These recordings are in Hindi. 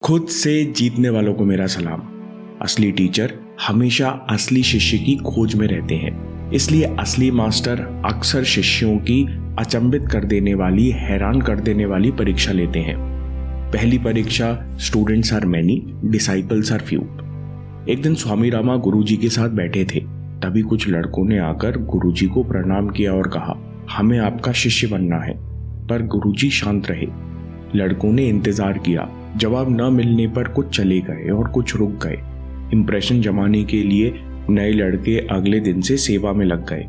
खुद से जीतने वालों को मेरा सलाम। असली टीचर हमेशा असली शिष्य की खोज में रहते हैं, इसलिए असली मास्टर अक्सर शिष्यों की अचंभित कर देने वाली, हैरान कर देने वाली परीक्षा लेते हैं। पहली परीक्षा, students are many, disciples are few. एक दिन स्वामी रामा गुरुजी के साथ बैठे थे, तभी कुछ लड़कों ने आकर गुरुजी को प्रणाम किया और कहा, हमें आपका शिष्य बनना है। पर गुरुजी शांत रहे। लड़कों ने इंतजार किया, जवाब न मिलने पर कुछ चले गए और कुछ रुक गए। इंप्रेशन जमाने के लिए नए लड़के अगले दिन से सेवा में लग गए।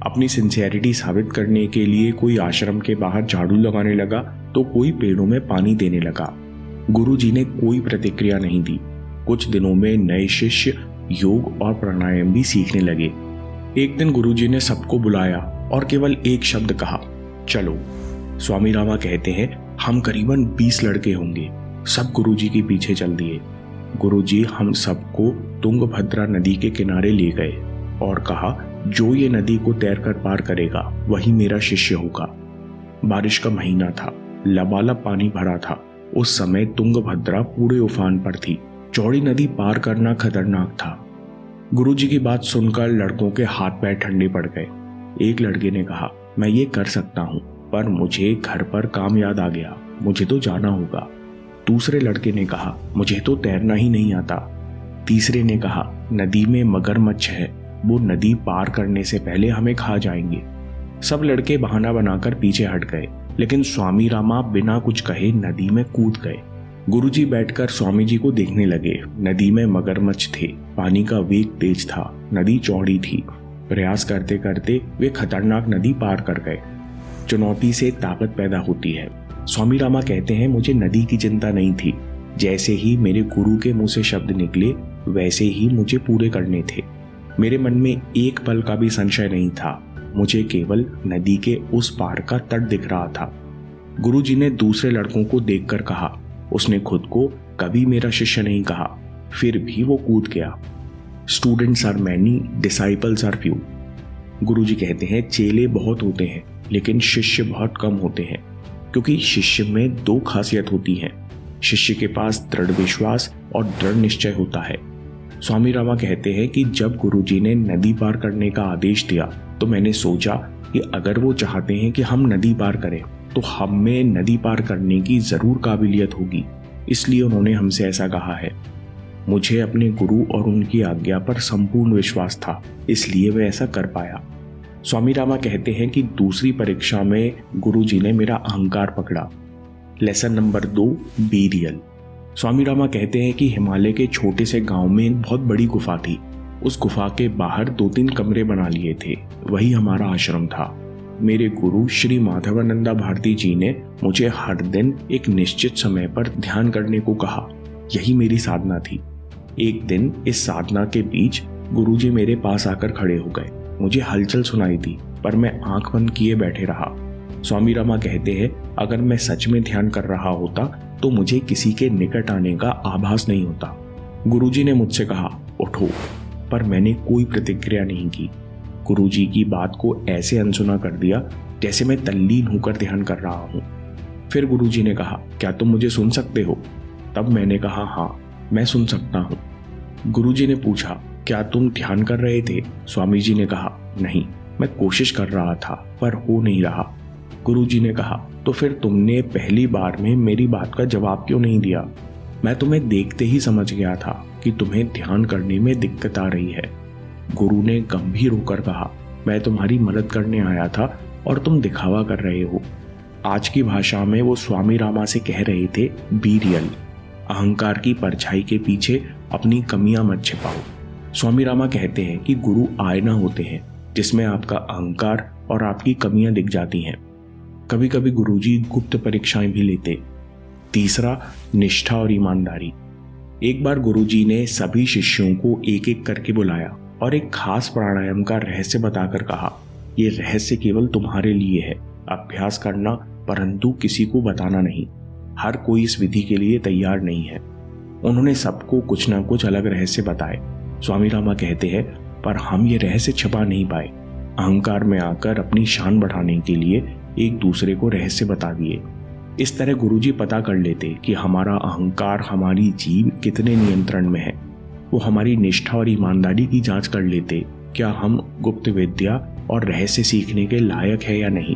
अपनी सिंसियरिटी साबित करने के लिए कोई आश्रम के बाहर झाड़ू लगाने लगा तो कोई पेड़ों में पानी देने लगा। गुरुजी ने कोई प्रतिक्रिया नहीं दी। कुछ दिनों में नए शिष्य योग और प्राणायाम भी सीखने लगे। एक दिन गुरुजी ने सबको बुलाया और केवल एक शब्द कहा, चलो। स्वामी रामा कहते हैं, हम करीबन 20 लड़के होंगे। सब गुरुजी के पीछे चल दिए। गुरुजी हम सबको तुंगभद्रा नदी के किनारे ले गए और कहा, जो ये नदी को तैरकर पार करेगा वही मेरा शिष्य होगा। बारिश का महीना था, लबालब पानी भरा था। उस समय तुंगभद्रा पूरे उफान पर थी। चौड़ी नदी पार करना खतरनाक था। गुरुजी की बात सुनकर लड़कों के हाथ पैर ठंडे पड़ गए। एक लड़के ने कहा, मैं ये कर सकता हूं, पर मुझे घर पर काम याद आ गया, मुझे तो जाना होगा। दूसरे लड़के ने कहा, मुझे तो तैरना ही नहीं आता। तीसरे ने कहा, नदी में मगरमच्छ है, वो नदी पार करने से पहले हमें खा जाएंगे। सब लड़के बहाना बनाकर पीछे हट गए, लेकिन स्वामी रामा बिना कुछ कहे नदी में कूद गए। गुरुजी बैठकर स्वामी जी को देखने लगे। नदी में मगरमच्छ थे, पानी का वेग तेज था, नदी चौड़ी थी। प्रयास करते करते वे खतरनाक नदी पार कर गए। चुनौती से ताकत पैदा होती है। स्वामी रामा कहते हैं, मुझे नदी की चिंता नहीं थी। जैसे ही मेरे गुरु के मुंह से शब्द निकले वैसे ही मुझे पूरे करने थे। मेरे मन में एक पल का भी संशय नहीं था। मुझे केवल नदी के उस पार का तट दिख रहा था। गुरुजी ने दूसरे लड़कों को देखकर कहा, उसने खुद को कभी मेरा शिष्य नहीं कहा, फिर भी वो कूद गया। Students are many, disciples are few. गुरुजी कहते हैं, चेले बहुत होते हैं लेकिन शिष्य बहुत कम होते हैं, क्योंकि शिष्य में दो खासियत होती हैं। शिष्य के पास दृढ़ विश्वास और दृढ़ निश्चय होता है। स्वामी रामा कहते हैं कि जब गुरुजी ने नदी पार करने का आदेश दिया तो मैंने सोचा कि अगर वो चाहते हैं कि हम नदी पार करें तो हम में नदी पार करने की जरूर काबिलियत होगी, इसलिए उन्होंने हमसे ऐसा कहा है। मुझे अपने गुरु और उनकी आज्ञा पर संपूर्ण विश्वास था, इसलिए वे ऐसा कर पाया। स्वामी रामा कहते हैं कि दूसरी परीक्षा में गुरुजी ने मेरा अहंकार पकड़ा। Lesson number 2, be real. Swami Rama कहते हैं कि हिमालय के छोटे से गांव में एक बहुत बड़ी गुफा थी। उस गुफा के बाहर 2-3 कमरे बना लिए थे, वही हमारा आश्रम था। मेरे गुरु श्री माधवानंदा भारती जी ने मुझे हर दिन एक निश्चित समय पर ध्यान करने को कहा। यही मेरी साधना थी। एक दिन इस साधना के बीच गुरुजी मेरे पास आकर खड़े हो गए। मुझे हलचल सुनाई दी, पर मैं आंख बंद किए बैठे रहा। स्वामी रामा कहते हैं, अगर मैं सच में ध्यान कर रहा होता तो मुझे किसी के निकट आने का आभास नहीं होता। गुरुजी ने मुझसे कहा, उठो, पर मैंने कोई प्रतिक्रिया नहीं की। गुरुजी की बात को ऐसे अनसुना कर दिया जैसे मैं तल्लीन होकर ध्यान कर रहा हूँ। फिर गुरुजी ने कहा, क्या तुम मुझे सुन सकते हो? तब मैंने कहा, हाँ, मैं सुन सकता हूँ। गुरुजी ने पूछा, क्या तुम ध्यान कर रहे थे? स्वामी जी ने कहा, नहीं, मैं कोशिश कर रहा था पर हो नहीं रहा। गुरुजी ने कहा, तो फिर तुमने पहली बार में मेरी बात का जवाब क्यों नहीं दिया? मैं तुम्हें देखते ही समझ गया था कि तुम्हें ध्यान करने में दिक्कत आ रही है। गुरु ने गंभीर होकर कहा, मैं तुम्हारी मदद करने आया था और तुम दिखावा कर रहे हो। आज की भाषा में वो स्वामी रामा से कह रहे थे, बी रियल। अहंकार की परछाई के पीछे अपनी कमियां मत छिपाओ। स्वामी रामा कहते हैं कि गुरु आईना होते हैं जिसमें आपका अहंकार और आपकी कमियां दिख जाती हैं। कभी कभी गुरुजी गुप्त परीक्षाएं भी लेते। तीसरा, निष्ठा और ईमानदारी। एक बार गुरुजी ने सभी शिष्यों को एक एक करके बुलाया और एक खास प्राणायाम का रहस्य बताकर कहा, यह रहस्य केवल तुम्हारे लिए है, अभ्यास करना, परंतु किसी को बताना नहीं। हर कोई इस विधि के लिए तैयार नहीं है। उन्होंने सबको कुछ ना कुछ अलग रहस्य बताए। स्वामी रामा कहते हैं, पर हम ये रहस्य छिपा नहीं पाए। अहंकार में आकर अपनी शान बढ़ाने के लिए एक दूसरे को रहस्य बता दिए। इस तरह गुरुजी पता कर लेते कि हमारा अहंकार, हमारी जीव कितने नियंत्रण में है। वो हमारी निष्ठा और ईमानदारी की जांच कर लेते, क्या हम गुप्त विद्या और रहस्य सीखने के लायक है या नहीं।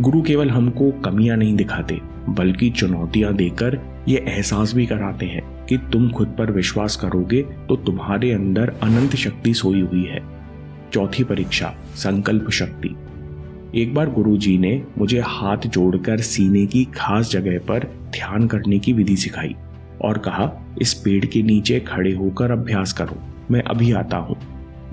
गुरु केवल हमको कमियां नहीं दिखाते, बल्कि चुनौतियां देकर ये एहसास भी कराते हैं कि तुम खुद पर विश्वास करोगे तो तुम्हारे अंदर अनंत शक्ति सोई हुई है। चौथी परीक्षा, संकल्प शक्ति। एक बार गुरुजी ने मुझे हाथ जोड़कर सीने की खास जगह पर ध्यान करने की विधि सिखाई और कहा, इस पेड़ के नीचे खड़े होकर अभ्यास करो, मैं अभी आता हूँ।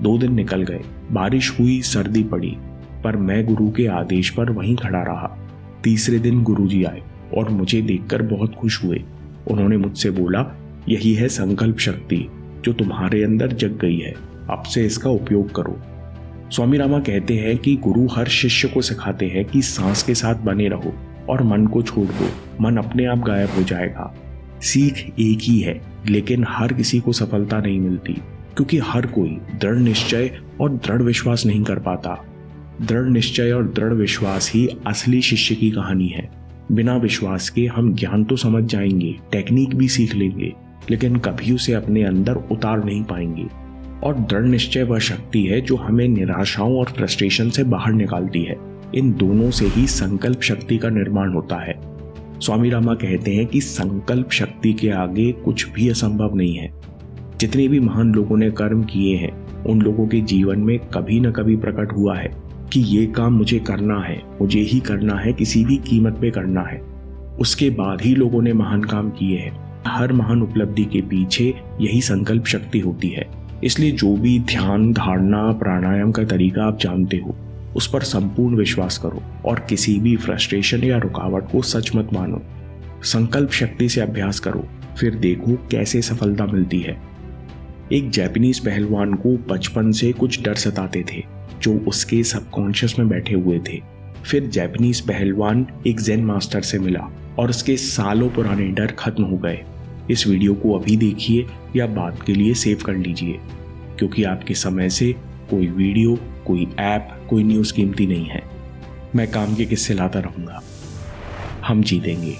2 दिन निकल गए, बारिश हुई, सर्दी पड़ी, पर मैं गुरु के आदेश पर वहीं खड़ा रहा। तीसरे दिन गुरुजी आए और मुझे देखकर बहुत खुश हुए। उन्होंने मुझसे बोला, यही है संकल्प शक्ति जो तुम्हारे अंदर जग गई है, अब से इसका उपयोग करो। स्वामी रामा कहते हैं कि गुरु हर शिष्य को सिखाते हैं कि सांस के साथ बने रहो और मन को छोड़ दो, मन अपने आप गायब हो जाएगा। सीख एक ही है, लेकिन हर किसी को सफलता नहीं मिलती, क्योंकि हर कोई दृढ़ निश्चय और दृढ़ विश्वास नहीं कर पाता। दृढ़ निश्चय और दृढ़ विश्वास ही असली शिष्य की कहानी है। बिना विश्वास के हम ज्ञान तो समझ जाएंगे, टेक्निक भी सीख लेंगे, लेकिन कभी उसे अपने अंदर उतार नहीं पाएंगे। और दृढ़ निश्चय वह शक्ति है जो हमें निराशाओं और फ्रस्ट्रेशन से बाहर निकालती है। इन दोनों से ही संकल्प शक्ति का निर्माण होता है। स्वामी रामा कहते हैं कि संकल्प शक्ति के आगे कुछ भी असंभव नहीं है। जितने भी महान लोगों ने कर्म किए हैं, उन लोगों के जीवन में कभी न कभी प्रकट हुआ है कि ये काम मुझे करना है, मुझे ही करना है, किसी भी कीमत पे करना है। उसके बाद ही लोगों ने महान काम किए हैं। हर महान उपलब्धि के पीछे यही संकल्प शक्ति होती है। इसलिए जो भी ध्यान, धारणा, प्राणायाम का तरीका आप जानते हो, उस पर संपूर्ण विश्वास करो और किसी भी फ्रस्ट्रेशन या रुकावट को सच मत मानो। संकल्प शक्ति से अभ्यास करो, फिर देखो कैसे सफलता मिलती है। एक जापानीज पहलवान को बचपन से कुछ डर सताते थे जो उसके सबकॉन्शियस में बैठे हुए थे। फिर जापानीज पहलवान एक ज़ेन मास्टर से मिला और उसके सालों पुराने डर खत्म हो गए। इस वीडियो को अभी देखिए या बाद के लिए सेव कर लीजिए, क्योंकि आपके समय से कोई वीडियो, कोई ऐप, कोई न्यूज़ कीमती नहीं है। मैं काम के किस्से लाता रहूँगा। हम जीतेंगे।